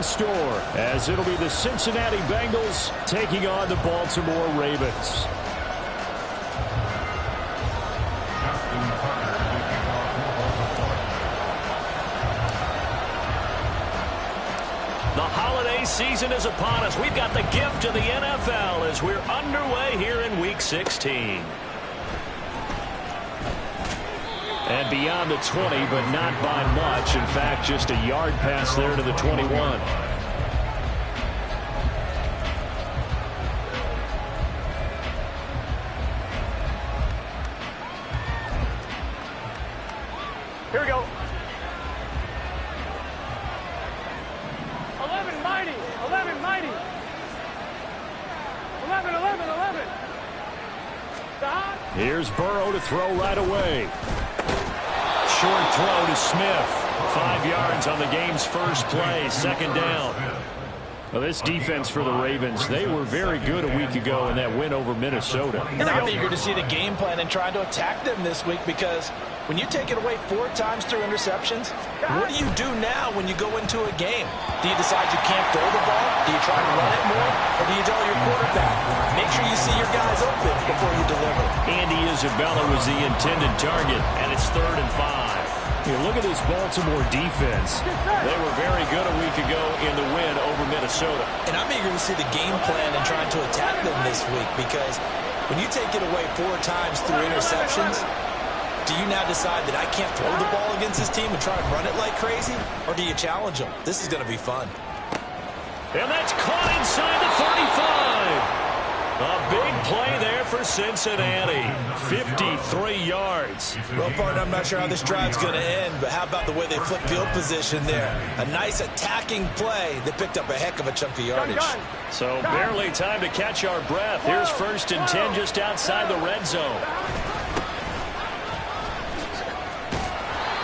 store, as it'll be the Cincinnati Bengals taking on the Baltimore Ravens. The holiday season is upon us. We've got the gift of the NFL as we're underway here in Week 16. And beyond the 20, but not by much. In fact, just a yard pass there to the 21. Here we go. 11 mighty. 11 mighty. 11, 11, 11. Stop. Here's Burrow to throw right away. Short throw to Smith. 5 yards on the game's first play. Second down. Well, this defense for the Ravens, they were very good a week ago in that win over Minnesota. And I'm eager to see the game plan and try to attack them this week, because when you take it away 4 times through interceptions, what do you do now when you go into a game? Do you decide you can't throw the ball? Do you try to run it more? Or do you tell your quarterback, make sure you see your guys open before you deliver? Andy Isabella was the intended target, and it's 3rd and 5. Look at this Baltimore defense. They were very good a week ago in the win over Minnesota. And I'm eager to see the game plan and trying to attack them this week, because when you take it away 4 times through interceptions, do you now decide that I can't throw the ball against this team and try and run it like crazy? Or do you challenge them? This is going to be fun. And that's caught inside the 35. A big play there for Cincinnati. 53 yards. Well, partner, I'm not sure how this drive's going to end, but how about the way they flip field position there? A nice attacking play that picked up a heck of a chunk of yardage. So barely time to catch our breath. Here's 1st and 10 just outside the red zone.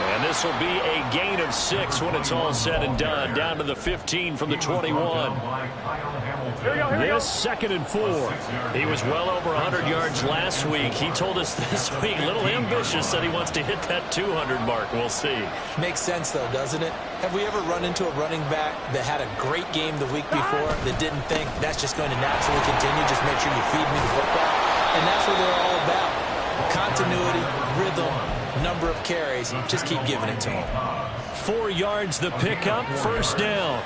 And this will be a gain of 6 when it's all said and done. Down to the 15 from the 21. This 2nd and 4. He was well over 100 yards last week. He told us this week, a little ambitious, that he wants to hit that 200 mark. We'll see. Makes sense, though, doesn't it? Have we ever run into a running back that had a great game the week before that didn't think that's just going to naturally continue? Just make sure you feed me the football. And that's what they're all about. Continuity, rhythm, number of carries. Just keep giving it to them. 4 yards the pickup, 1st down.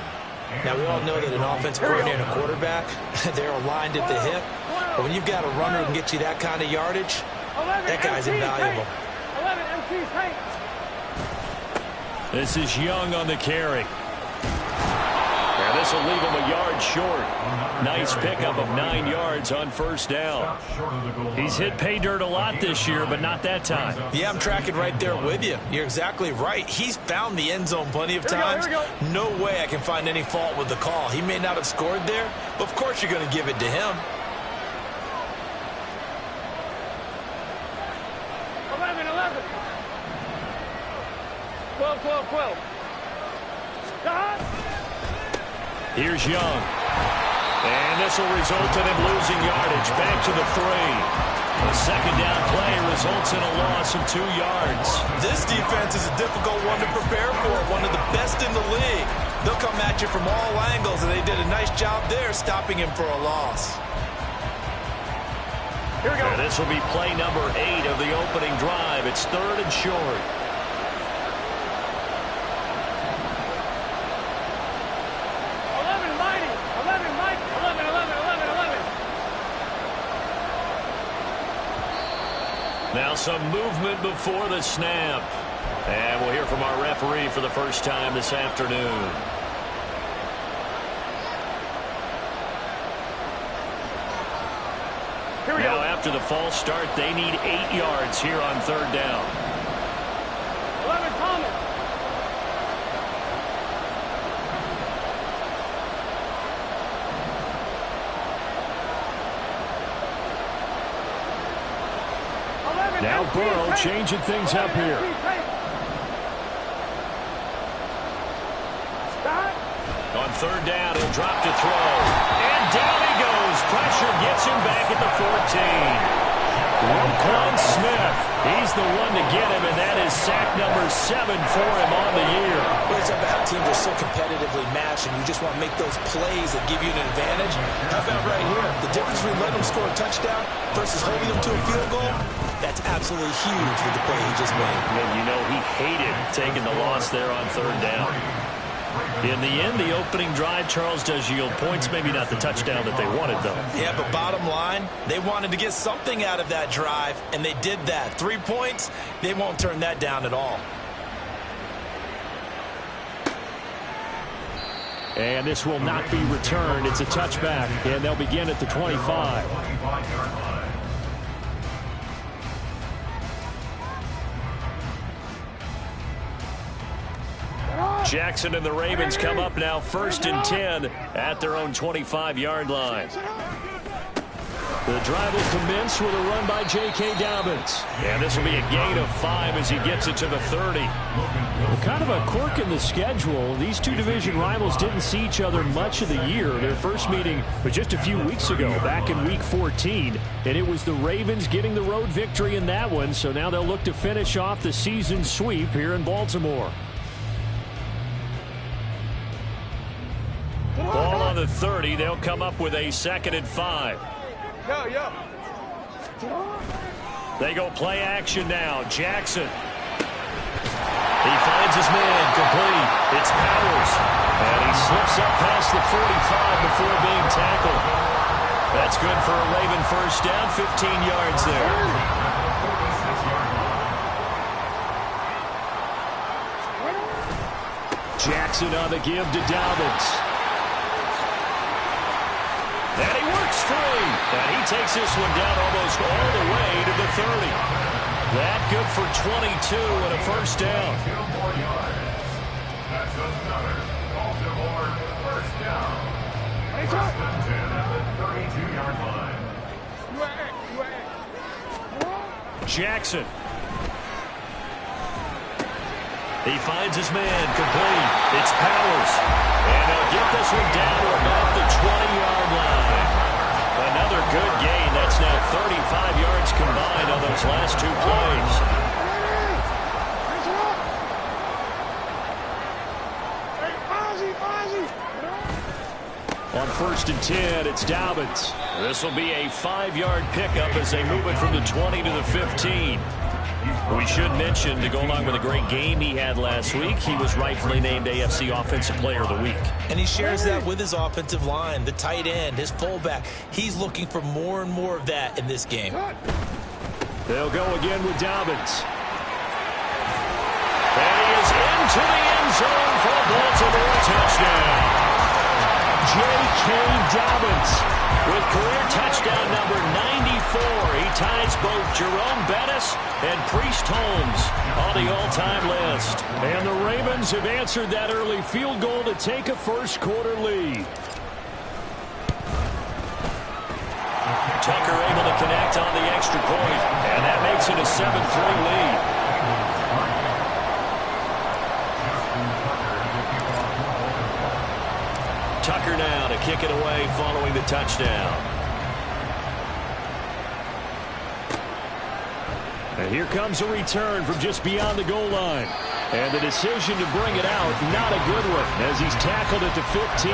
Now, we all know that an offensive coordinator and a quarterback, they're aligned at the hip. But when you've got a runner who can get you that kind of yardage, that guy's invaluable. 11 MC's Hank. This is Young on the carry. And this will leave him a yard short. Nice pickup of 9 yards on 1st down. He's hit pay dirt a lot this year, but not that time. Yeah, I'm tracking right there with you. You're exactly right. He's found the end zone plenty of times. No way I can find any fault with the call. He may not have scored there, but of course you're going to give it to him. 11, 11. 12, 12, 12. Stop. Here's Young. And this will result in him losing yardage. Back to the 3. The 2nd down play results in a loss of 2 yards. This defense is a difficult one to prepare for. One of the best in the league. They'll come at you from all angles, and they did a nice job there stopping him for a loss. Here we go. And this will be play number 8 of the opening drive. It's 3rd and short. 11. Now some movement before the snap. And we'll hear from our referee for the first time this afternoon. Here we now go. After the false start, they need 8 yards here on 3rd down. 11 Thomas. Now Burrow changing things up here. On 3rd down, he'll drop to throw. And down he goes. Pressure gets him back at the 14. Roquan Smith. He's the one to get him, and that is sack number 7 for him on the year. Well, it's about teams are so competitively matched, and you just want to make those plays that give you an advantage. How about right here? The difference between letting them score a touchdown versus holding them to a field goal, that's absolutely huge with the play he just made. And you know he hated taking the loss there on 3rd down. In the end, the opening drive, Charles, does yield points. Maybe not the touchdown that they wanted, though. Yeah, but bottom line, they wanted to get something out of that drive, and they did that. 3 points, they won't turn that down at all. And this will not be returned. It's a touchback, and they'll begin at the 25. Jackson and the Ravens come up now 1st and 10 at their own 25-yard line. The drive will commence with a run by J.K. Dobbins. And this will be a gain of 5 as he gets it to the 30. Well, kind of a quirk in the schedule. These two division rivals didn't see each other much of the year. Their first meeting was just a few weeks ago, back in Week 14. And it was the Ravens getting the road victory in that one. So now they'll look to finish off the season sweep here in Baltimore. Ball on the 30. They'll come up with a 2nd and 5. They go play action now. Jackson. He finds his man complete. It's Powers. And he slips up past the 45 before being tackled. That's good for a Raven first down. 15 yards there. Jackson on the give to Dobbins. And he works free. And he takes this one down almost all the way to the 30. That good for 22 and a first down. That's another Baltimore first down. First and 10 at the 32-yard line. Jackson. He finds his man complete. It's Powers. And they'll get this one down to about the 20-yard line. Another good gain. That's now 35 yards combined on those last 2 plays. On 1st and 10, it's Dobbins. This will be a 5-yard pickup as they move it from the 20 to the 15. We should mention, to go along with a great game he had last week, he was rightfully named AFC Offensive Player of the Week. And he shares that with his offensive line, the tight end, his fullback. He's looking for more and more of that in this game. They'll go again with Dobbins. And he is into the end zone for a Baltimore touchdown. J.K. Dobbins with career touchdown number 94. He ties both Jerome Bettis and Priest Holmes on the all-time list. And the Ravens have answered that early field goal to take a first-quarter lead. Tucker able to connect on the extra point, and that makes it a 7-3 lead. Tucker now to kick it away following the touchdown. And here comes a return from just beyond the goal line. And the decision to bring it out, not a good one, as he's tackled at the 15.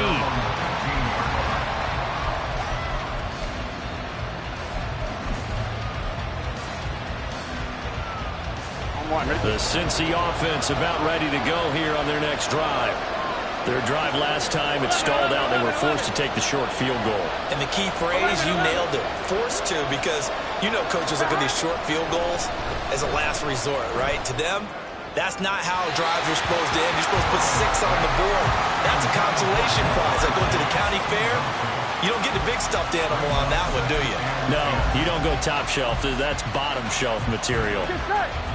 The Cincy offense about ready to go here on their next drive. Their drive last time, it stalled out. They were forced to take the short field goal. And the key phrase, you nailed it. Forced to, because you know coaches look at these short field goals as a last resort, right? To them, that's not how drives are supposed to end. You're supposed to put 6 on the board. That's a consolation prize. Like going to the county fair, you don't get the big stuffed animal on that one, do you? No, you don't go top shelf. That's bottom shelf material.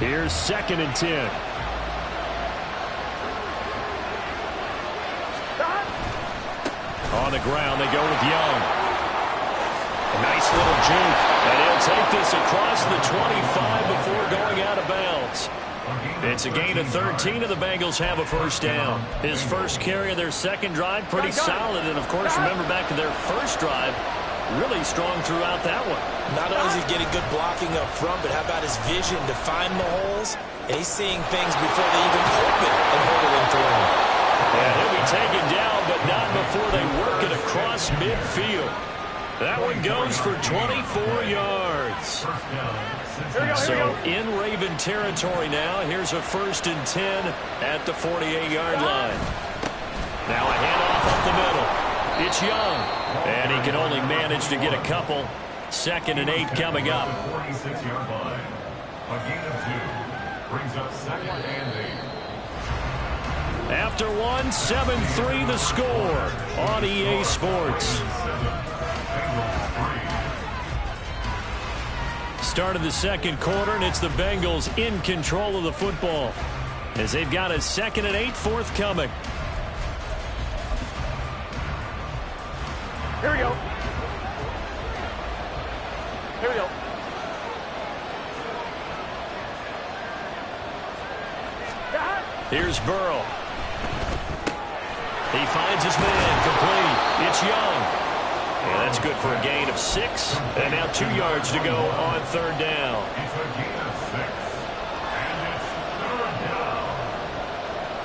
Here's 2nd and 10. On the ground, they go with Young. A nice little juke. And he'll take this across the 25 before going out of bounds. It's a gain of 13, and the Bengals have a first down. His first carry of their second drive, pretty solid. And, of course, remember back to their first drive, really strong throughout that one. Not only is he getting good blocking up front, but how about his vision to find the holes? And he's seeing things before they even open and hurdling through them. And he'll be taken down, but not before they work it across midfield. That one goes for 24 yards. So in Raven territory now, here's a 1st and 10 at the 48-yard line. Now a handoff up the middle. It's Young, and he can only manage to get a couple. 2nd and 8 coming up. 46-yard line. A gain of 2 brings up 2nd and 8. After one, 7-3 the score on EA Sports. Start of the 2nd quarter, and it's the Bengals in control of the football as they've got a 2nd and 8 forthcoming. Here we go. Here we go. Here's Burrow. He finds his man complete. It's Young. And that's good for a gain of 6. And now 2 yards to go on 3rd down. It's a gain of 6. And it's 3rd down.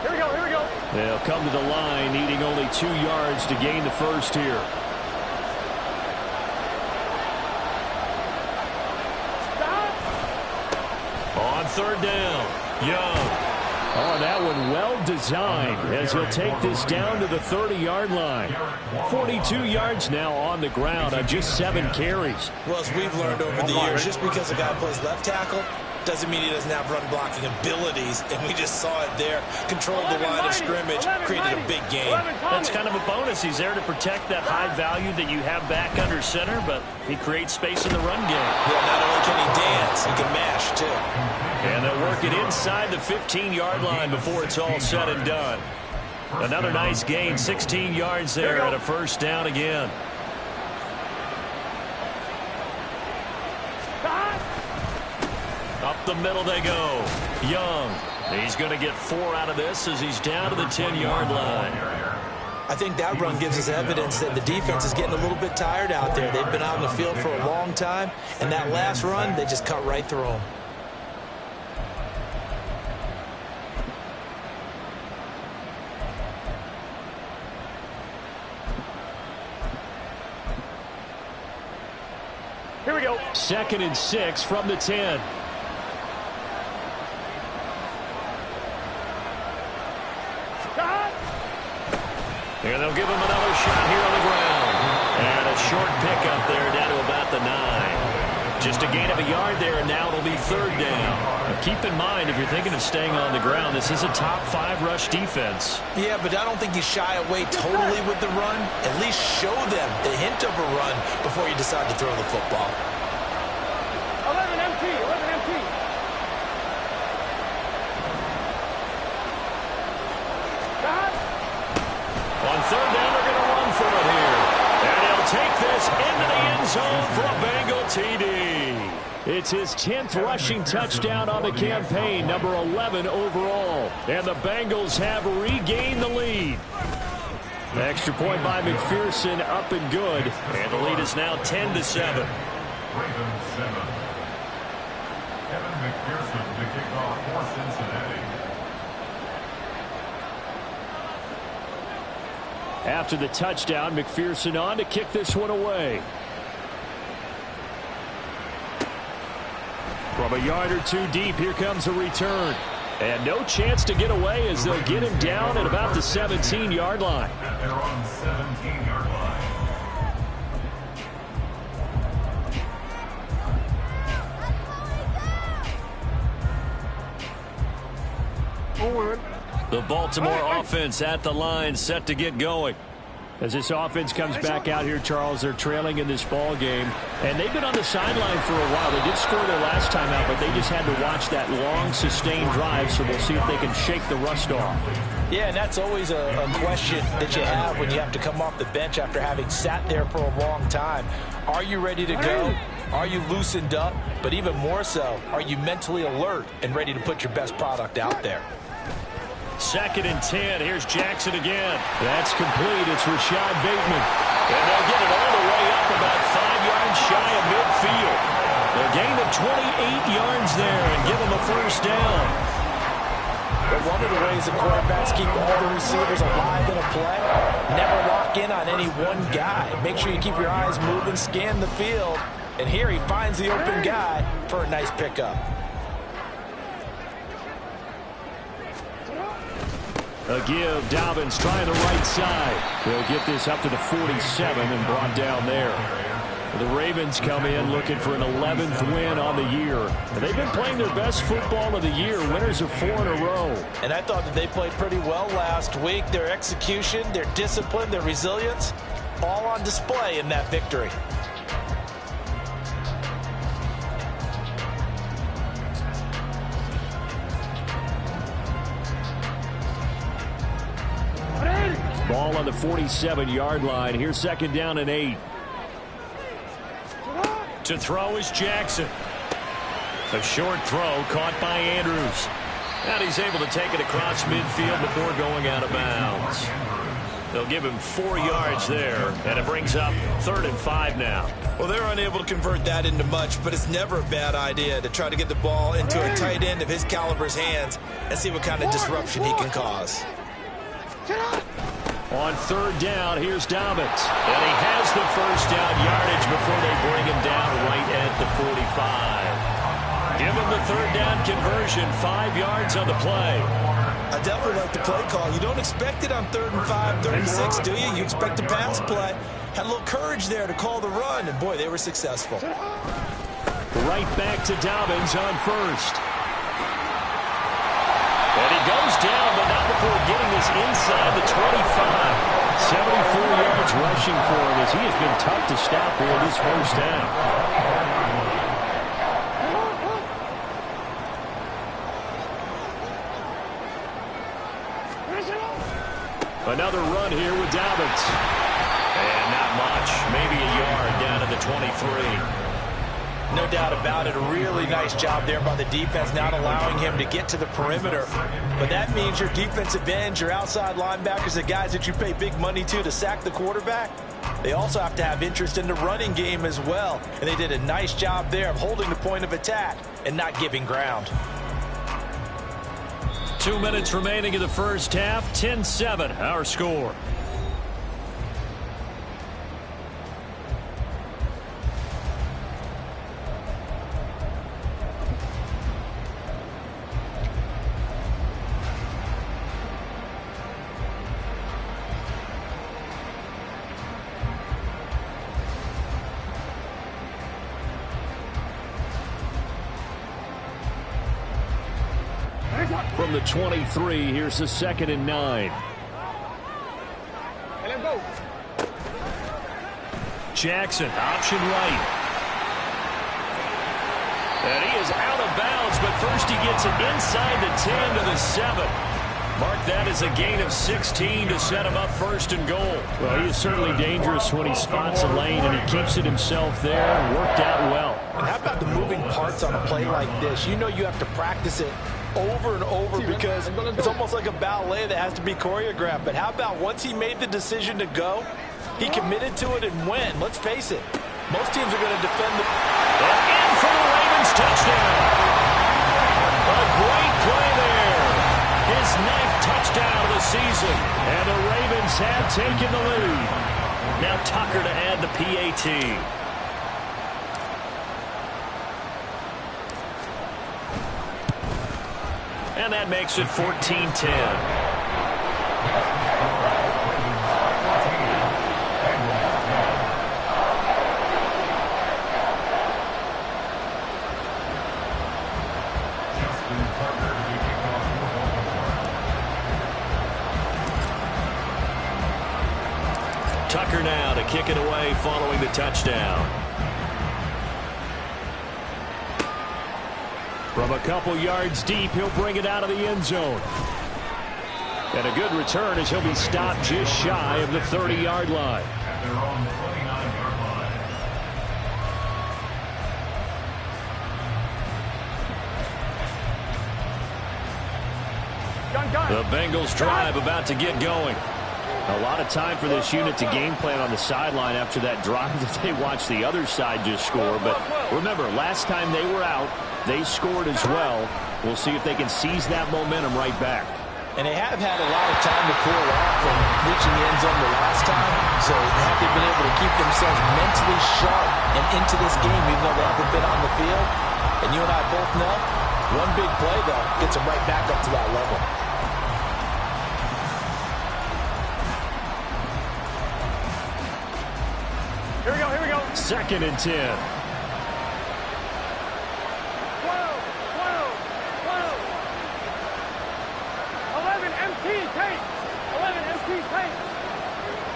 Here we go. Here we go. They'll come to the line needing only 2 yards to gain the 1st here. On 3rd down, Young. Oh, that one well designed as he'll take this down to the 30-yard line. 42 yards now on the ground on just 7 carries. Well, as we've learned over the years, just because a guy plays left tackle doesn't mean he doesn't have run blocking abilities, and we just saw it there. Controlled the line of scrimmage, created a big game. That's kind of a bonus. He's there to protect that high value that you have back under center, but he creates space in the run game. Yeah, not only can he dance, he can mash, too. And they'll work it inside the 15-yard line before it's all said and done. Another nice gain, 16 yards there at a 1st down again. Up the middle they go. Young. He's going to get 4 out of this as he's down to the 10-yard line. I think that run gives us evidence that the defense is getting a little bit tired out there. They've been out in the field for a long time, and that last run, they just cut right through them. Here we go. 2nd and 6 from the 10. And they'll give him another shot here on the ground. And a short pickup there down to about the 9. Just a gain of a yard there, and now it'll be 3rd down. Now keep in mind, if you're thinking of staying on the ground, this is a top 5 rush defense. Yeah, but I don't think you shy away totally with the run. At least show them the hint of a run before you decide to throw the football. 11 MT. 11 MT. On 3rd down, they're going to run for it here. And he'll take this into the end zone for a Bengal TD. It's his 10th rushing touchdown on the campaign, number 11 overall. And the Bengals have regained the lead. The extra point by McPherson up and good. And the lead is now 10-7. Ravens 7. Kevin McPherson to kick off for Cincinnati. After the touchdown, McPherson on to kick this one away. From a yard or 2 deep, here comes a return. And no chance to get away as they'll get him down at about the 17-yard line. They're on 17-yard line. The Baltimore offense at the line, set to get going. As this offense comes back out here, Charles, they're trailing in this ball game. And they've been on the sideline for a while. They did score their last time out, but they just had to watch that long, sustained drive, so we'll see if they can shake the rust off. Yeah, and that's always a question that you have when you have to come off the bench after having sat there for a long time. Are you ready to go? Are you loosened up? But even more so, are you mentally alert and ready to put your best product out there? 2nd and 10. Here's Jackson again. That's complete. It's Rashad Bateman. And they'll get it all the way up about 5 yards shy of midfield. A gain of 28 yards there and give them a first down. But one of the ways the quarterbacks keep all the receivers alive in a play, never lock in on any one guy. Make sure you keep your eyes moving, scan the field. And here he finds the open guy for a nice pickup. A give, Dobbins trying the right side. They'll get this up to the 47 and brought down there. The Ravens come in looking for an 11th win on the year. And they've been playing their best football of the year. Winners of 4 in a row. And I thought that they played pretty well last week. Their execution, their discipline, their resilience, all on display in that victory. Ball on the 47-yard line. Here's second down and 8. To throw is Jackson. A short throw caught by Andrews. And he's able to take it across midfield before going out of bounds. They'll give him 4 yards there, and it brings up 3rd and 5 now. Well, they're unable to convert that into much, but it's never a bad idea to try to get the ball into a tight end of his caliber's hands and see what kind of disruption he can cause. On 3rd down, here's Dobbins. And he has the first down yardage before they bring him down right at the 45. Give him the 3rd down conversion, 5 yards on the play. I definitely like the play call. You don't expect it on 3rd and 5, 3rd and 6, do you? You expect a pass play. Had a little courage there to call the run, and boy, they were successful. Right back to Dobbins on 1st. And he goes down, but not before getting this inside the 25. 74 yards rushing for him as he has been tough to stop here this first half. Another run here with Dobbins. And not much. Maybe a yard down to the 23. No doubt about it. A really nice job there by the defense, not allowing him to get to the perimeter. But that means your defensive ends, your outside linebackers, the guys that you pay big money to sack the quarterback, they also have to have interest in the running game as well. And they did a nice job there of holding the point of attack and not giving ground. 2 minutes remaining in the first half. 10-7, our score. From the 23, here's the 2nd and 9. Jackson, option right. And he is out of bounds, but first he gets it inside the 10 to the 7. Mark that as a gain of 16 to set him up 1st and goal. Well, he is certainly dangerous when he spots a lane, and he keeps it himself there and worked out well. And how about the moving parts on a play like this? You know you have to practice it over and over because it's almost like a ballet that has to be choreographed. But how about once he made the decision to go, he committed to it and went. Let's face it, most teams are going to defend the... And in for the Ravens touchdown. A great play there. His 9th touchdown of the season. And the Ravens have taken the lead. Now Tucker to add the PAT. And that makes it 14-10. Tucker now to kick it away following the touchdown. From a couple yards deep, he'll bring it out of the end zone. And a good return as he'll be stopped just shy of the 30-yard line. They're on the 29-yard line. The Bengals drive about to get going. A lot of time for this unit to game plan on the sideline after that drive that they watched the other side just score. But remember, last time they were out, they scored as well. We'll see if they can seize that momentum right back. And they have had a lot of time to pull off from reaching the end zone the last time. So have they been able to keep themselves mentally sharp and into this game even though they haven't been on the field? And you and I both know, one big play, though, gets them right back up to that level. Here we go, here we go. 2nd and 10. 12, 12, 12. 11 MT, take. 11 MT, take.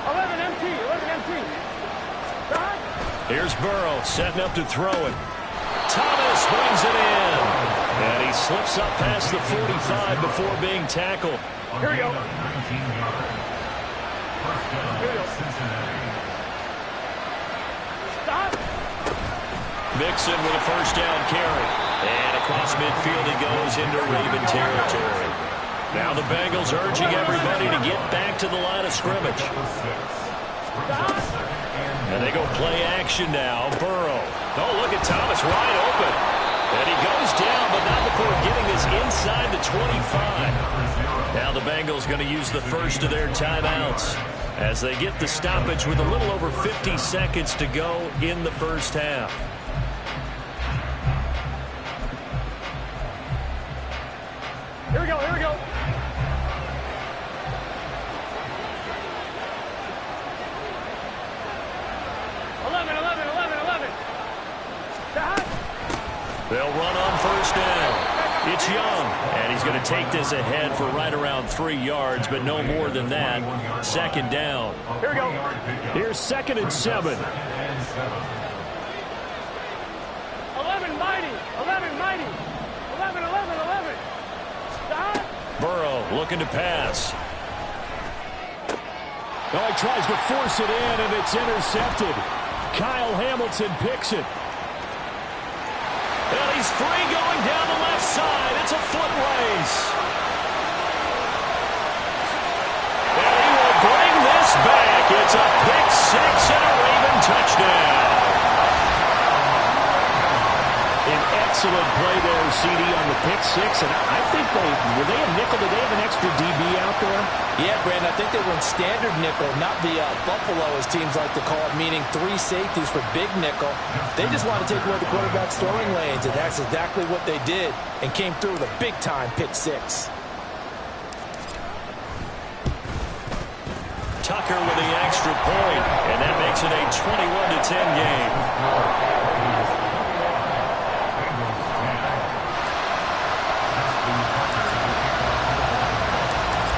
11 MT, 11 MT. Stop. Here's Burrow setting up to throw it. Thomas brings it in. And he slips up past the 45 before being tackled. Here we go. Here we go. Stop. Mixon with a first down carry. And across midfield he goes into Raven territory. Now the Bengals urging everybody to get back to the line of scrimmage. And they go play action now. Burrow. Oh, look at Thomas wide open. And he goes down, but not before getting this inside the 25. Now the Bengals going to use the first of their timeouts as they get the stoppage with a little over 50 seconds to go in the first half. Here we go, here we go. They'll run on first down. It's Young, and he's going to take this ahead for right around 3 yards, but no more than that. 2nd down. Here we go. Here's 2nd and 7. 11 mighty. 11 mighty. 11, 11, 11. Stop. Burrow looking to pass. Oh, he tries to force it in, and it's intercepted. Kyle Hamilton picks it. And he's free going down the left side. It's a foot race. And he will bring this back. It's a pick six and a Raven touchdown. An excellent play there, CD, on the pick six. And I think were they a nickel? Did they have an extra DB out there? Yeah, Brandon, I think they were in standard nickel, not the Buffalo, as teams like to call it, meaning 3 safeties for big nickel. They just want to take away the quarterback's throwing lanes, and that's exactly what they did, and came through with a big-time pick six. Tucker with the extra point, and that makes it a 21-10 game.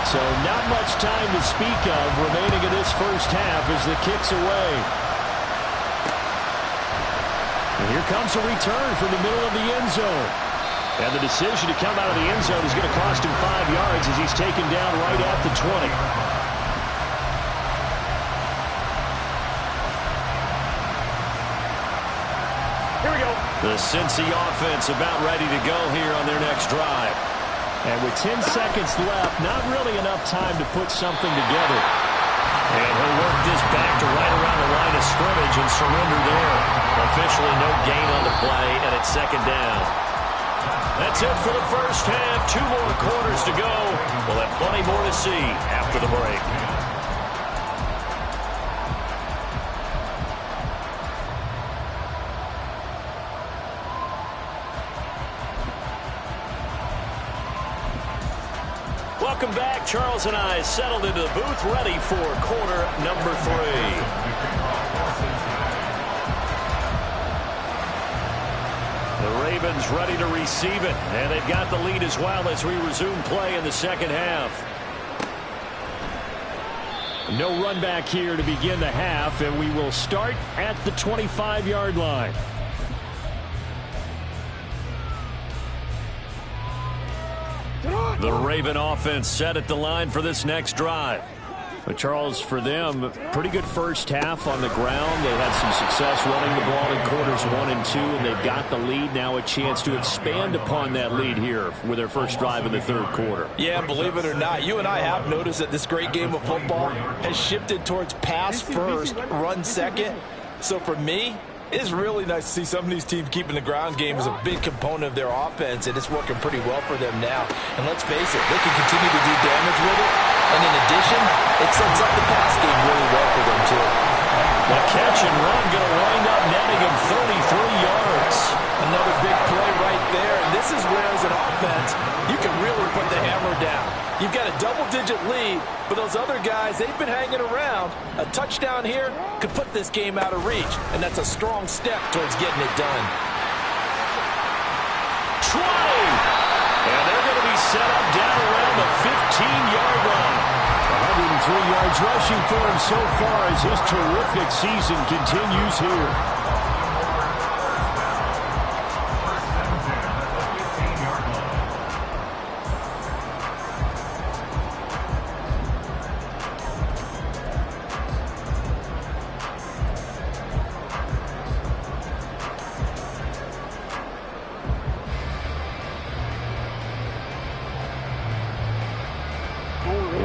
So not much time to speak of remaining in this first half as the kick's away. And here comes a return from the middle of the end zone. And the decision to come out of the end zone is going to cost him 5 yards as he's taken down right at the 20. Here we go. The Cincy offense about ready to go here on their next drive. And with 10 seconds left, not really enough time to put something together. And he'll work this back to right around the line of scrimmage and surrender there. Officially no gain on the play, and it's 2nd down. That's it for the first half. 2 more quarters to go. We'll have plenty more to see after the break. Welcome back. Charles and I settled into the booth, ready for quarter number 3. The Ravens ready to receive it, and they've got the lead as well as we resume play in the second half. No run back here to begin the half, and we will start at the 25-yard line. The Raven offense set at the line for this next drive. But Charles, for them, pretty good first half on the ground. They had some success running the ball in quarters 1 and 2, and they've got the lead. Now a chance to expand upon that lead here with their first drive in the third quarter. Yeah, believe it or not, you and I have noticed that this great game of football has shifted towards pass first, run second. So for me, it's really nice to see some of these teams keeping the ground game as a big component of their offense, and it's working pretty well for them now. And let's face it, they can continue to do damage with it. And in addition, it sets up the pass game really well for them, too. The catch and run going to wind up netting him 33 yards. Another big play right there. And this is where, as an offense, you can really put the hammer down. You've got a double-digit lead, but those other guys, they've been hanging around. A touchdown here could put this game out of reach, and that's a strong step towards getting it done. Try! And they're going to be set up down around the 15-yard line. 103 yards rushing for him so far as his terrific season continues here.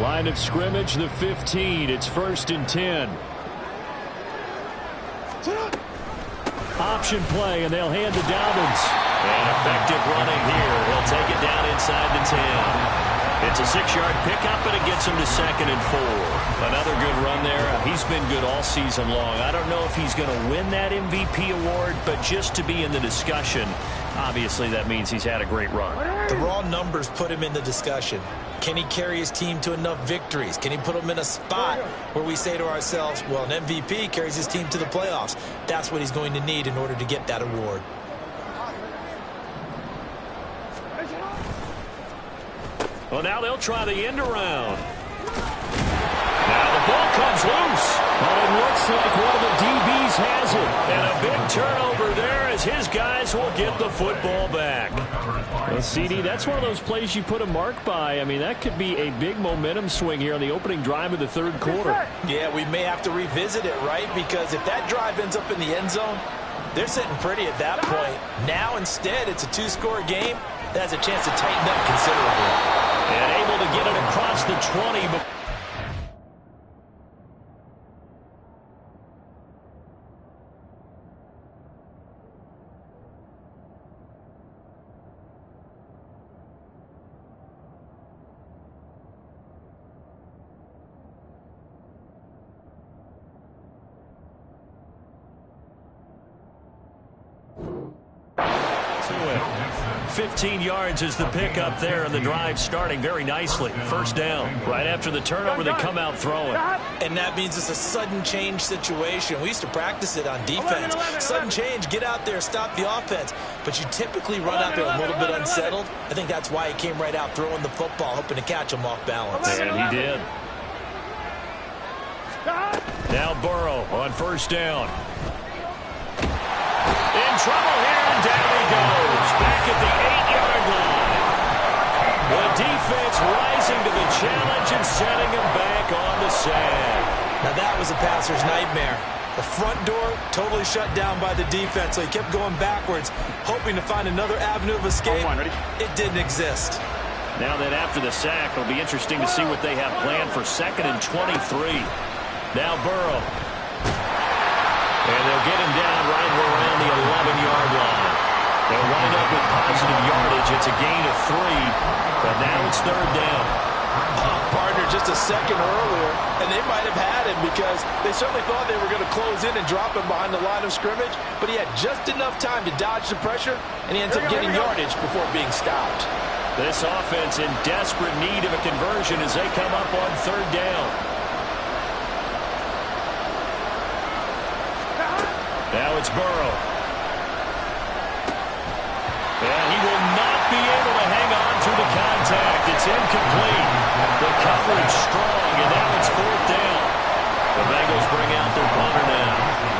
Line of scrimmage, the 15. It's 1st and 10. Option play, and they'll hand to Dobbins. And effective running here. He'll take it down inside the 10. It's a 6-yard pickup, and it gets him to 2nd and 4. Another good run there. He's been good all season long. I don't know if he's going to win that MVP award, but just to be in the discussion, obviously that means he's had a great run. The raw numbers put him in the discussion. Can he carry his team to enough victories? Can he put them in a spot where we say to ourselves, well, an MVP carries his team to the playoffs. That's what he's going to need in order to get that award. Well, now they'll try the end around. Now the ball comes loose. But it looks like one of the DBs has it. And a big turnover there as his guys will get the football back. Well, CD, that's one of those plays you put a mark by. I mean, that could be a big momentum swing here on the opening drive of the third quarter. Yeah, we may have to revisit it, right? Because if that drive ends up in the end zone, they're sitting pretty at that point. Now, instead, it's a 2-score game. That has a chance to tighten up considerably. And able to get it across the 20. But to it. 15 yards is the pickup there, and the drive starting very nicely. First down. Right after the turnover, they come out throwing. And that means it's a sudden change situation. We used to practice it on defense. Sudden change, get out there, stop the offense. But you typically run out there a little bit unsettled. I think that's why he came right out throwing the football, hoping to catch him off balance. And he did. Now Burrow on first down. In trouble here, and down he goes. Back at the 8-yard line. The defense rising to the challenge and setting him back on the sack. Now that was a passer's nightmare. The front door totally shut down by the defense, so he kept going backwards, hoping to find another avenue of escape. It didn't exist. Now that after the sack, it'll be interesting to see what they have planned for 2nd and 23. Now Burrow. And they'll get him down right around the 11-yard line. They'll wind up with positive yardage. It's a gain of 3, but now it's 3rd down. Partner, just a second earlier, and they might have had him because they certainly thought they were going to close in and drop him behind the line of scrimmage, but he had just enough time to dodge the pressure, and he ends up getting yardage before being stopped. This offense in desperate need of a conversion as they come up on 3rd down. Now it's Burrow. And he will not be able to hang on through the contact. It's incomplete. The coverage strong, and now it's 4th down. The Bengals bring out their punter now.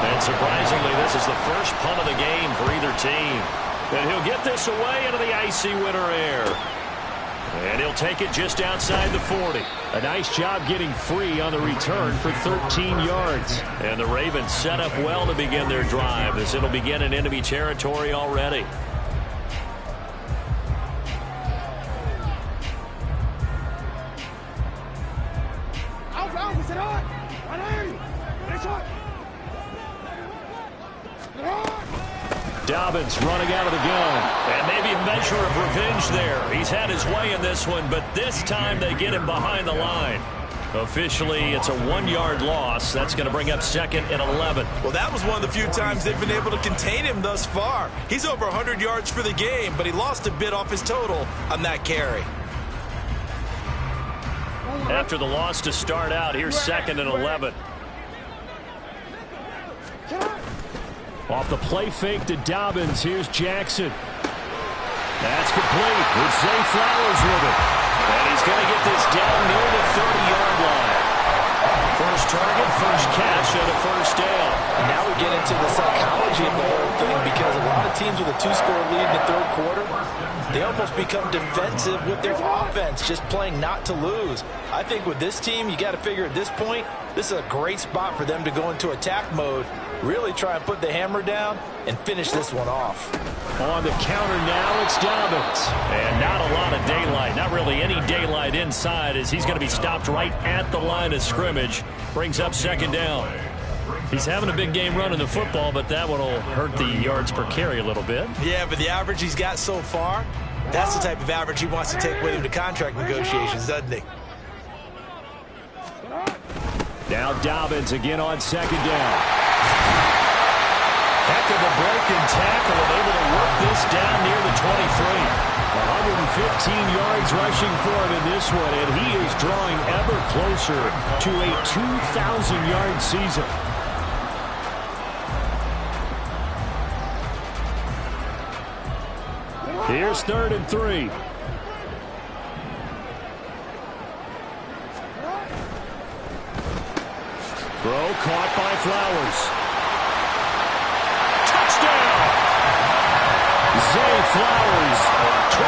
And surprisingly, this is the first punt of the game for either team. And he'll get this away into the icy winter air. And he'll take it just outside the 40. A nice job getting free on the return for 13 yards. And the Ravens set up well to begin their drive as it'll begin in enemy territory already. Dobbins running out of the gun. And maybe a measure of revenge there. He's had his way in this one, but this time they get him behind the line. Officially, it's a 1-yard loss. That's going to bring up 2nd and 11. Well, that was one of the few times they've been able to contain him thus far. He's over 100 yards for the game, but he lost a bit off his total on that carry. After the loss to start out, here's 2nd and 11. Off the play fake to Dobbins, here's Jackson. That's complete. It's Zay Flowers with it. And he's going to get this down near the 30-yard line. First target, first catch, and a first down. And now we get into the psychology of the whole thing, because a lot of teams with a 2-score lead in the third quarter, they almost become defensive with their offense, just playing not to lose. I think with this team, you got to figure at this point, this is a great spot for them to go into attack mode, really try and put the hammer down and finish this one off. On the counter now, it's Dobbins. And not a lot of daylight, not really any daylight inside, as he's going to be stopped right at the line of scrimmage. Brings up 2nd down. He's having a big game running the football, but that one will hurt the yards per carry a little bit. Yeah, but the average he's got so far, that's the type of average he wants to take with him to contract negotiations, doesn't he? Now Dobbins again on 2nd down. Heck of a break and tackle, and able to work this down near the 23. 115 yards rushing for him in this one, and he is drawing ever closer to a 2,000-yard season. Here's 3rd and 3. Throw caught by Flowers. Touchdown! Zay Flowers, 23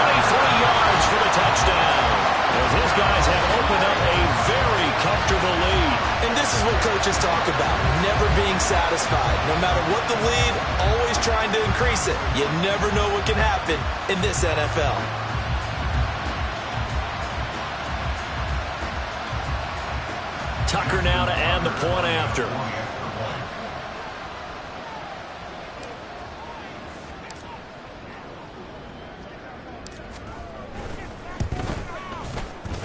yards for the touchdown. As his guys have opened up a very comfortable lead. And this is what coaches talk about, never being satisfied. No matter what the lead, always trying to increase it. You never know what can happen in this NFL. Tucker now to add the point after.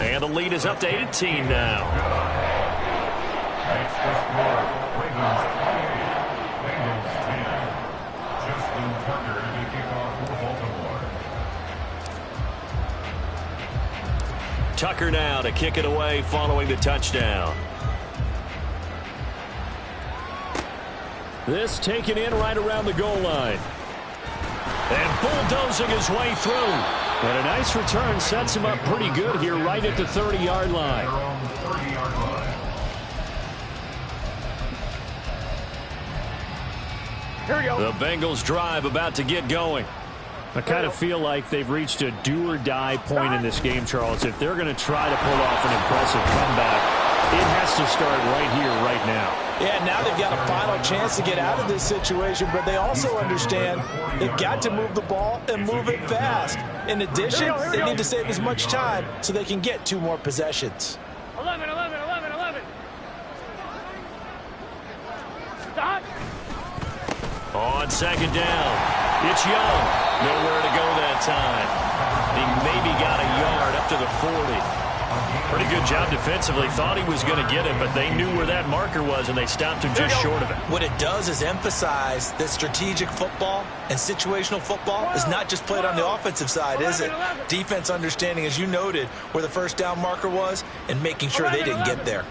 And the lead is up to 18 now. That's the score. Ravens 28, Bengals 10. Justin Tucker to kick off for Baltimore. Tucker now to kick it away following the touchdown. This taken in right around the goal line. And bulldozing his way through. And a nice return sets him up pretty good here right at the 30-yard line. Here we go. The Bengals drive about to get going. I kind of feel like they've reached a do-or-die point in this game, Charles. If they're going to try to pull off an impressive comeback, it has to start right here, right now. Yeah, now they've got a final chance to get out of this situation, but they also understand they've got to move the ball and move it fast. In addition, they need to save as much time so they can get 2 more possessions. 11, 11, 11, 11. Stop. On 2nd down, it's Young. Nowhere to go that time. He maybe got a yard up to the 40. Pretty good job defensively. Thought he was going to get it, but they knew where that marker was, and they stopped him just short of it. What it does is emphasize that strategic football and situational football is not just played on the offensive side, is it? Defense understanding, as you noted, where the first down marker was and making sure they didn't get there.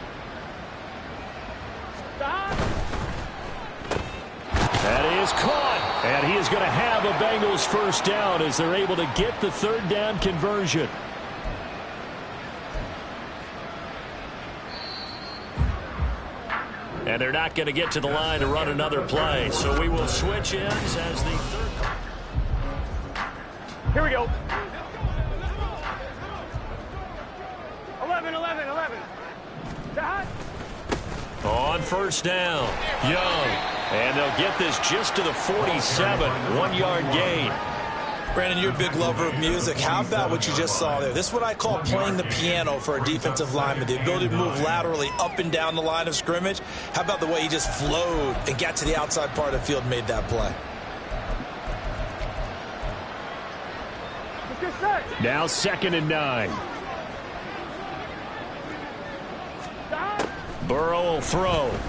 That is caught, and he is going to have a Bengals first down as they're able to get the 3rd down conversion. And they're not going to get to the line to run another play, so we will switch ends as the 3rd. Here we go. on first down. Young. And they'll get this just to the 47. 1-yard gain. Brandon, you're a big lover of music. How about what you just saw there? This is what I call playing the piano for a defensive lineman, the ability to move laterally up and down the line of scrimmage. How about the way he just flowed and got to the outside part of the field and made that play? Now 2nd and 9. Burrow will throw. Over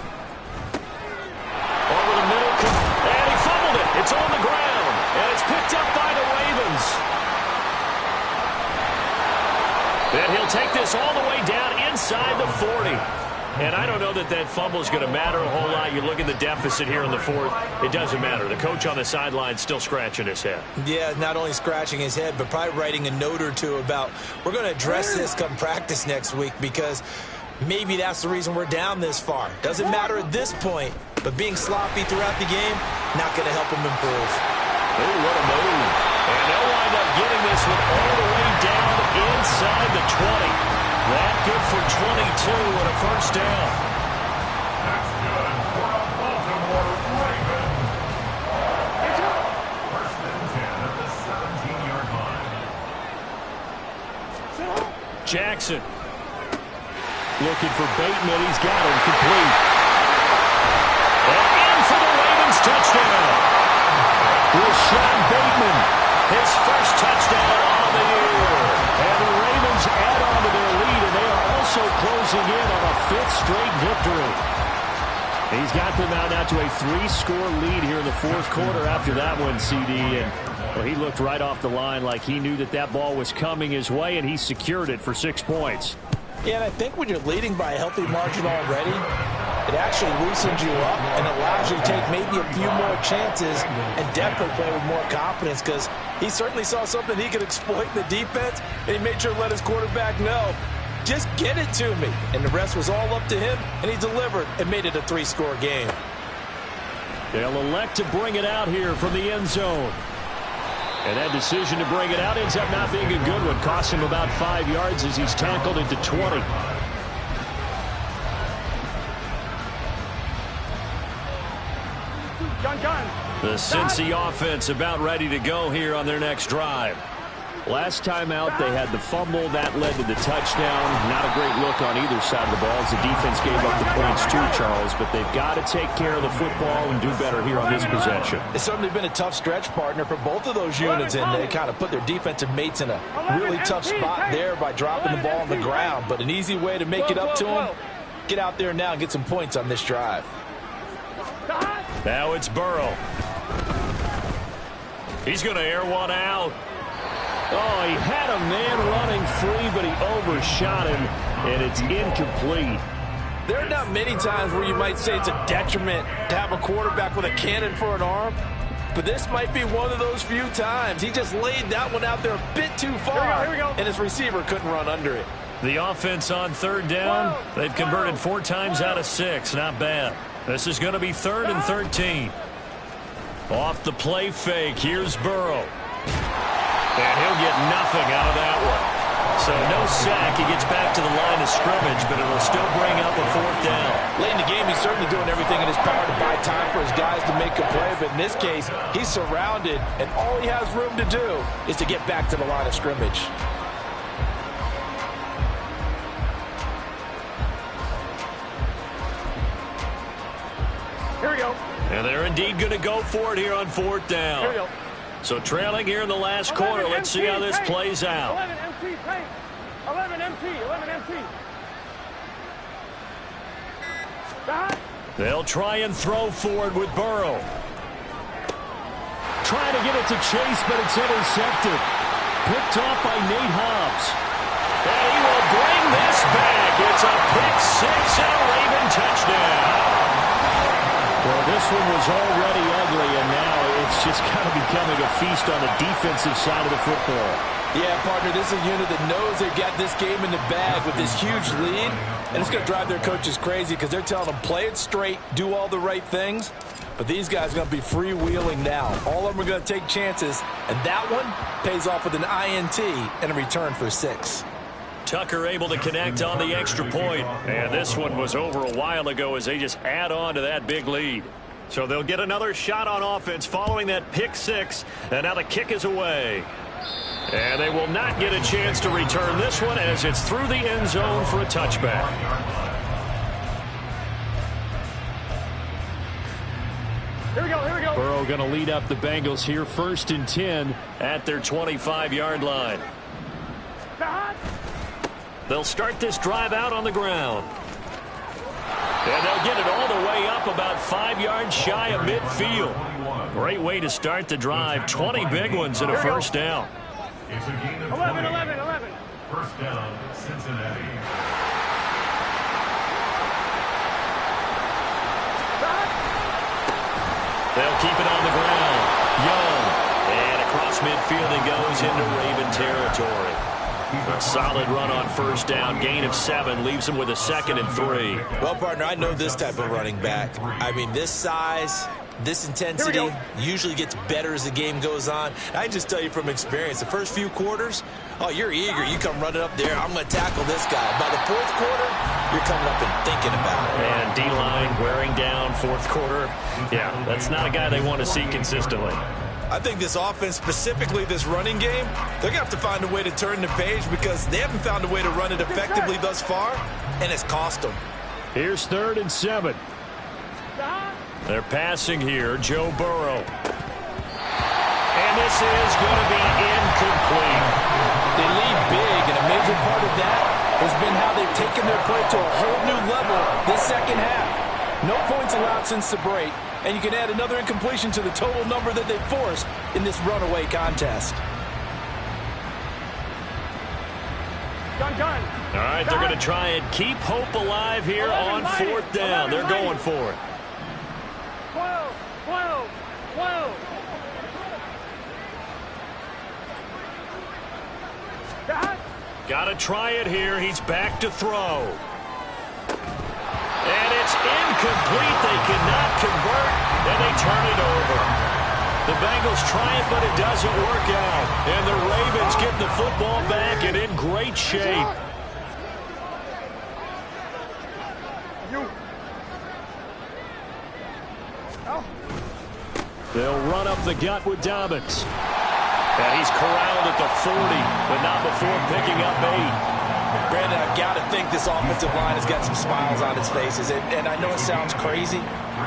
the middle. And he fumbled it. It's on the ground. And it's picked up by the Ravens. And he'll take this all the way down inside the 40. And I don't know that that fumble is going to matter a whole lot. You look at the deficit here in the 4th. It doesn't matter. The coach on the sideline still scratching his head. Yeah, not only scratching his head, but probably writing a note or two about we're going to address this come practice next week because maybe that's the reason we're down this far. Doesn't matter at this point, but being sloppy throughout the game, not going to help him improve. Oh, what a move. And they'll wind up getting this one all the way down inside the 20. That good for 22 and a first down. That's good for a Baltimore Ravens. First and 10 at the 17-yard line. Jackson looking for Bateman. He's got him complete. And in for the Ravens touchdown. Rashad Bateman, his first touchdown on the year. And the Ravens add on to their lead, and they are also closing in on a 5th straight victory. He's got them out now to a 3-score lead here in the 4th quarter after that one, CD. And well, he looked right off the line like he knew that that ball was coming his way, and he secured it for 6 points. Yeah, and I think when you're leading by a healthy margin already, it actually loosens you up and allows you to take maybe a few more chances and definitely play with more confidence because he certainly saw something he could exploit in the defense, and he made sure to let his quarterback know, just get it to me. And the rest was all up to him, and he delivered and made it a 3-score game. They'll elect to bring it out here from the end zone. And that decision to bring it out ends up not being a good one. Cost him about 5 yards as he's tackled at the 20. The Cincy offense about ready to go here on their next drive. Last time out, they had the fumble. That led to the touchdown. Not a great look on either side of the ball as the defense gave up the points too, Charles. But they've got to take care of the football and do better here on this possession. It's certainly been a tough stretch, partner, for both of those units, and they kind of put their defensive mates in a really tough spot there by dropping the ball on the ground. But an easy way to make it up to them, get out there now and get some points on this drive. Now it's Burrow. He's going to air one out. Oh, he had a man running free, but he overshot him, and it's incomplete. There are not many times where you might say it's a detriment to have a quarterback with a cannon for an arm, but this might be one of those few times. He just laid that one out there a bit too far, Here we go. and his receiver couldn't run under it. The offense on 3rd down, they've converted 4 times out of 6. Not bad. This is going to be 3rd and 13. Off the play fake, here's Burrow. And he'll get nothing out of that one. So no sack. He gets back to the line of scrimmage, but it'll still bring up a 4th down. Late in the game, he's certainly doing everything in his power to buy time for his guys to make a play. But in this case, he's surrounded, and all he has room to do is to get back to the line of scrimmage. Here we go. And they're indeed going to go for it here on 4th down. Here we go. So trailing here in the last quarter. Let's see how this plays out. 11 MT, tank. 11 MT, 11 MT. They'll try and throw forward with Burrow. Trying to get it to Chase, but it's intercepted. Picked off by Nate Hobbs. And he will bring this back. It's a pick 6 and a Raven touchdown. Well, this one was already ugly, and now it's just kind of becoming a feast on the defensive side of the football. Yeah, partner, this is a unit that knows they've got this game in the bag with this huge lead, and it's going to drive their coaches crazy because they're telling them play it straight, do all the right things, but these guys are going to be freewheeling now. All of them are going to take chances, and that one pays off with an INT and a return for 6. Tucker able to connect on the extra point. And this one was over a while ago as they just add on to that big lead. So they'll get another shot on offense following that pick six. And now the kick is away. And they will not get a chance to return this one as it's through the end zone for a touchback. Here we go, here we go. Burrow going to lead up the Bengals here, 1st and 10 at their 25-yard line. They'll start this drive out on the ground. And they'll get it all the way up about 5 yards shy of midfield. Great way to start the drive. 20 big ones and a first down. It's a gain of 11, 11, 11. First down, Cincinnati. They'll keep it on the ground. Young. And across midfield he goes into Raven territory. A solid run on first down. Gain of 7 leaves him with a 2nd and 3. Well, partner, I know this type of running back. I mean, this size, this intensity usually gets better as the game goes on. I can just tell you from experience, the first few quarters, oh, you're eager. You come running up there, I'm going to tackle this guy. By the 4th quarter, you're coming up and thinking about it. And D-line wearing down 4th quarter. Yeah, that's not a guy they want to see consistently. I think this offense, specifically this running game, they're going to have to find a way to turn the page because they haven't found a way to run it effectively thus far, and it's cost them. Here's 3rd and 7. They're passing here, Joe Burrow. And this is going to be incomplete. They lead big, and a major part of that has been how they've taken their play to a whole new level this second half. No points allowed since the break, and you can add another incompletion to the total number that they forced in this runaway contest. Done. All right, they're going to try and keep hope alive here on 4th down. They're going for it. 12, 12, 12. Got to try it here. He's back to throw. And it's incomplete. They cannot convert, and they turn it over. The Bengals try it, but it doesn't work out. And the Ravens get the football back and in great shape. They'll run up the gut with Dobbins. And he's corralled at the 40, but not before picking up 8. Brandon, I've got to think this offensive line has got some smiles on its faces. And I know it sounds crazy,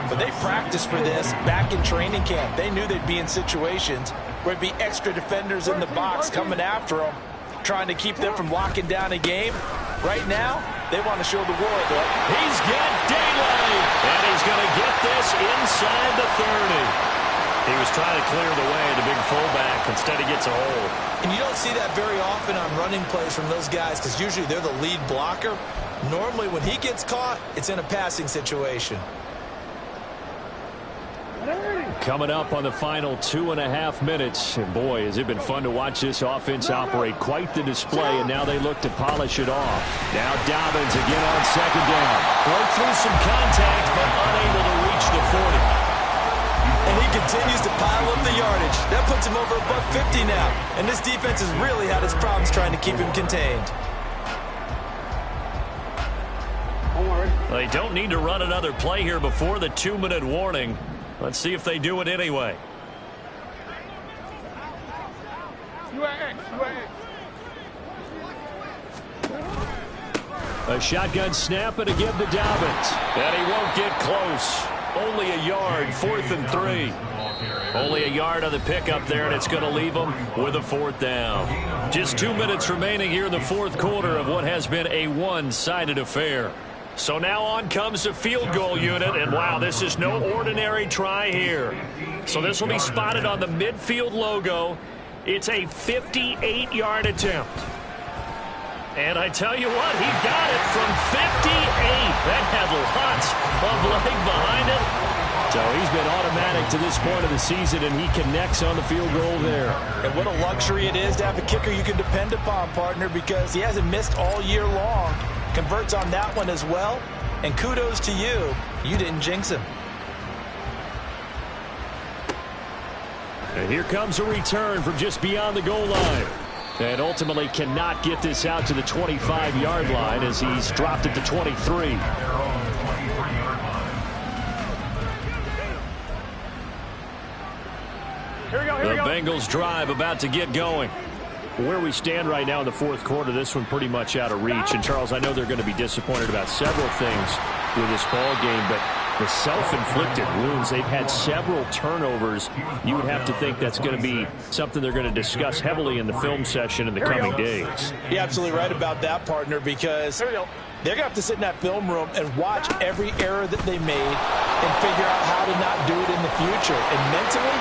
but they practiced for this back in training camp. They knew they'd be in situations where it'd be extra defenders in the box coming after them, trying to keep them from locking down a game. Right now, they want to show the world that he's got daylight, and he's going to get this inside the 30. He was trying to clear the way, the big fullback. Instead, he gets a hold. And you don't see that very often on running plays from those guys because usually they're the lead blocker. Normally, when he gets caught, it's in a passing situation. Coming up on the final 2.5 minutes. And boy, has it been fun to watch this offense operate. Quite the display, and now they look to polish it off. Now Dobbins again on 2nd down. Broke through some contact, but unable to reach the 40. And he continues to pile up the yardage. That puts him over $150 now. And this defense has really had its problems trying to keep him contained. They don't need to run another play here before the 2-minute warning. Let's see if they do it anyway. A shotgun snap and a give to Dobbins. And he won't get close. Only a yard, 4th and 3. Only a yard on the pickup there, and it's going to leave them with a 4th down. Just 2 minutes remaining here in the 4th quarter of what has been a one-sided affair. So now on comes the field goal unit, and wow, this is no ordinary try here. So this will be spotted on the midfield logo. It's a 58-yard attempt. And I tell you what, he got it from 58. That had lots of leg behind it. So he's been automatic to this point of the season, and he connects on the field goal there. And what a luxury it is to have a kicker you can depend upon, partner, because he hasn't missed all year long. Converts on that one as well. And kudos to you. You didn't jinx him. And here comes a return from just beyond the goal line. And ultimately cannot get this out to the 25-yard line as he's dropped it to 23. The Bengals drive about to get going. Where we stand right now in the fourth quarter, this one pretty much out of reach. And, Charles, I know they're going to be disappointed about several things with this ball game, but the self-inflicted wounds, they've had several turnovers. You would have to think that's going to be something they're going to discuss heavily in the film session in the coming days. You're absolutely right about that, partner, because they're going to have to sit in that film room and watch every error that they made and figure out how to not do it in the future. And mentally,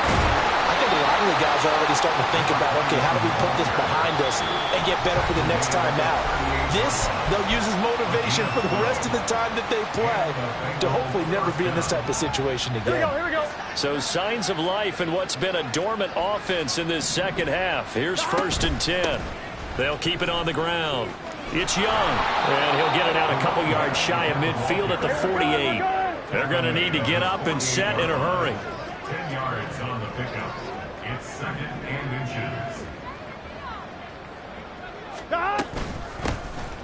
I think a lot of the guys are already starting to think about, okay, how do we put this behind us and get better for the next time out? This, they'll use as motivation for the rest of the time that they play to hopefully never be in this type of situation again. Here we go. So signs of life in what's been a dormant offense in this second half. Here's 1st and 10. They'll keep it on the ground. It's Young, and he'll get it out a couple yards shy of midfield at the 48. They're going to need to get up and set in a hurry. 10 yards on the pickup. It's 2nd and inches.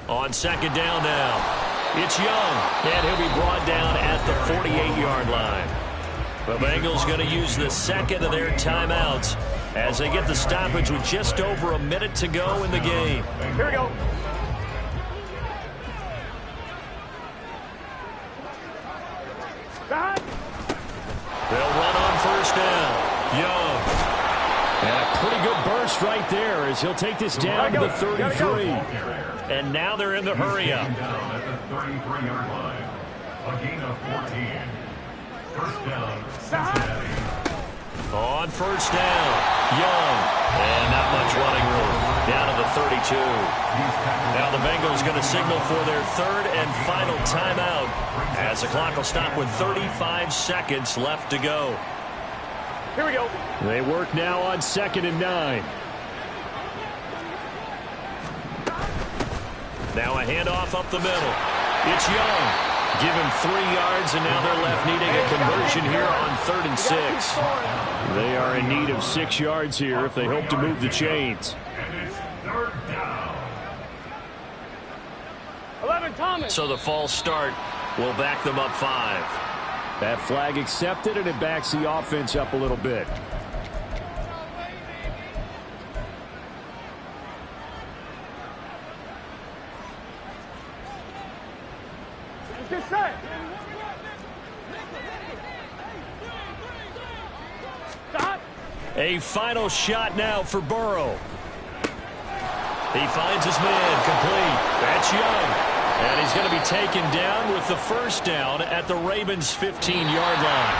On 2nd down now, it's Young, and he'll be brought down at the 48-yard line. The Bengals going to use the second of their timeouts as they get the stoppage with just over a minute to go in the game. Here we go. They'll run on 1st down. Young. And a pretty good burst right there as he'll take this down to the 33. And now they're in the hurry-up. Down at the 33-yard line. A gain of 14. 1st down, Cincinnati. On 1st down, Young. And not much running room. Down to the 32. Now the Bengals going to signal for their 3rd and final timeout as the clock will stop with 35 seconds left to go. Here we go. They work now on 2nd and 9. Now a handoff up the middle. It's Young. Give him 3 yards, and now they're left needing a conversion here on 3rd and 6. They are in need of 6 yards here if they hope to move the chains. And it's 3rd down. 11, Thomas. So the false start will back them up 5. That flag accepted, and it backs the offense up a little bit. Get set. Stop. A final shot now for Burrow. He finds his man complete. That's Young. And he's going to be taken down with the 1st down at the Ravens' 15-yard line.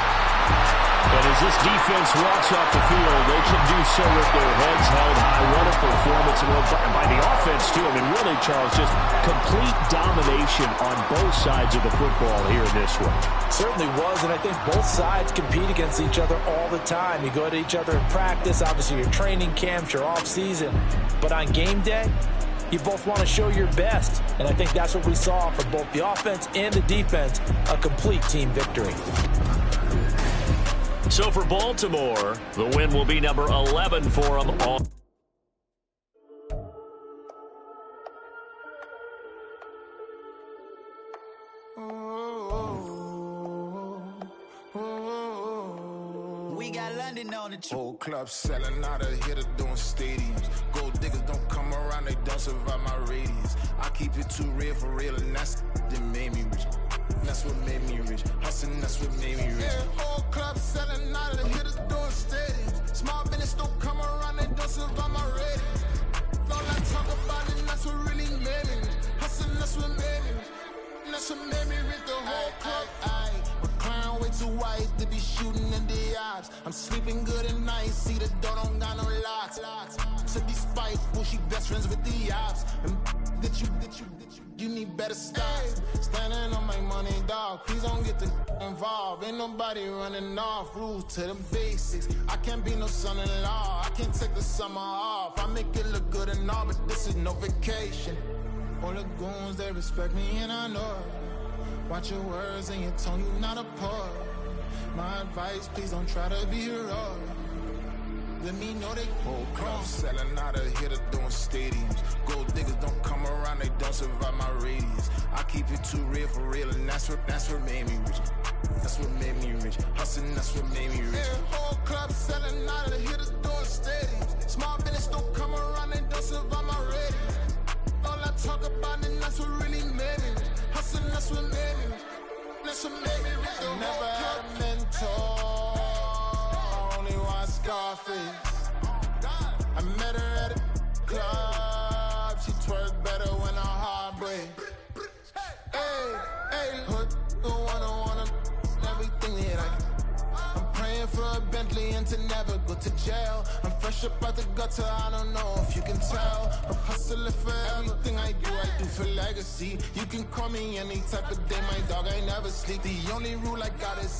And as this defense walks off the field, they can do so with their heads held high. What a performance by the offense, too. I mean, really, Charles, just complete domination on both sides of the football here in this one. Certainly was, and I think both sides compete against each other all the time. You go to each other in practice, obviously your training camps, your off-season. But on game day, you both want to show your best. And I think that's what we saw for both the offense and the defense, a complete team victory. So for Baltimore, the win will be number 11 for them. We got London on the Whole club selling out of hitter doing stadiums. Gold diggers don't come around, they don't survive my radius. I keep it too real for real, and that's that made me rich. That's what made me rich. Hustling, that's what made me rich. Yeah, whole club selling out of hitters doing stadiums. Small business don't come around, they don't survive my radius. All I talk about it, that's what really made me rich. Hustling, that's what made me rich. That's what made me rich. The whole club. McLaren way too white to be shooting in the eyes. I'm sleeping good at night, see the door don't got no locks. To be spiteful, she best friends with the ops. And you need better stop. Standing on my money, dog. Please don't get the involved. Ain't nobody running off. Rules to the basics. I can't be no son-in-law. I can't take the summer off. I make it look good and all, but this is no vacation. All the goons, they respect me and I know it. Watch your words and your tone, you not a poet. My advice, please don't try to be heroic. Let me know they whole club selling out of here to doing stadiums. Gold diggers don't come around, they don't survive my radius. I keep it too real for real, and that's what made me rich. That's what made me rich. Hustling, that's what made me rich. Yeah, whole club selling out of here to doing stadiums. Small business don't come around, they don't survive my radius. All I talk about, and that's what really made me rich. Hustling, that's what made me rich. That's what made me rich. I never had a mentor. Scarface. I met her at a club. She twerk better when her heart breaks. Hey, hey, hood, the one I wanna everything that I can. I'm praying for a Bentley and to never go to jail. I'm fresh up out the gutter, I don't know if you can tell. I'm hustling for everything I do for legacy. You can call me any type of day, my dog, I never sleep. The only rule I got is